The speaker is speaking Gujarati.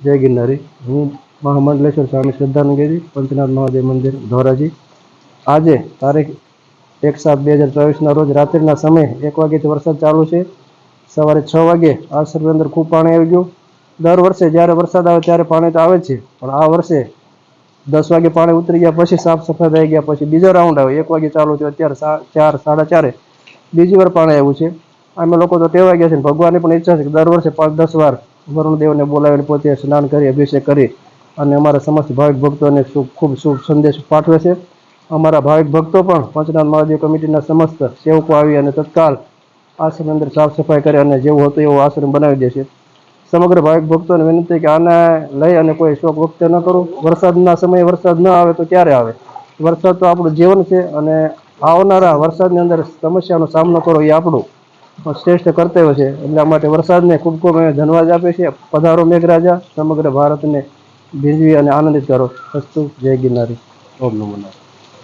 જય ગિરનારી। હું મહામંડલેશ્વર સ્વામી શ્રદ્ધાનગરી પંચનાથ મહાદેવ મંદિર ધોરાજી। આજે તારીખ 1/7/2024 રોજ રાત્રિના સમયે 1 વાગ્યાથી વરસાદ ચાલુ છે। સવારે 6 વાગે આશ્રમની અંદર ખૂબ પાણી આવી ગયું। દર વર્ષે જ્યારે વરસાદ આવે ત્યારે પાણી તો આવે જ છે, પણ આ વર્ષે 10 વાગે પાણી ઉતરી ગયા પછી સાફ સફાઈ થઈ ગયા પછી બીજો રાઉન્ડ આવે। 1 વાગે ચાલુ થયો, અત્યારે 4 સાડા 4 બીજી વાર પાણી આવ્યું છે। અમે લોકો તો ટેવાઈ ગયા છે, ભગવાનની પણ ઈચ્છા છે કે દર વર્ષે 5-10 વાર વરુણદેવને બોલાવીને પોતે સ્નાન કરી અભિષેક કરી અને અમારા સમસ્ત ભાવિક ભક્તોને ખૂબ શુભ સંદેશ પાઠવે છે। અમારા ભાવિક ભક્તો પણ પંચનાથ મહાદેવ કમિટીના સમસ્ત સેવકો આવી અને તત્કાલ આશ્રમની અંદર સાફ સફાઈ કરે અને જેવું હતું એવો આશ્રમ બનાવી દે છે। સમગ્ર ભાવિક ભક્તોને વિનંતી કે આને લઈ અને કોઈ શોક વ્યક્ત ન કરો। વરસાદના સમયે વરસાદ ન આવે તો ક્યારે આવે? વરસાદ તો આપણું જીવન છે અને આવનારા વરસાદની અંદર સમસ્યાનો સામનો કરવો એ આપણું શ્રેષ્ઠ કર્તવ્ય છે। એટલા માટે વરસાદને ખૂબ ખૂબ ધન્યવાદ આપે છે। પધારો મેઘરાજા, સમગ્ર ભારતને ભીંજવી અને આનંદિત કરો। અસ્તુ, જય ગિરનારી। ઓમ નમો નારાયણ।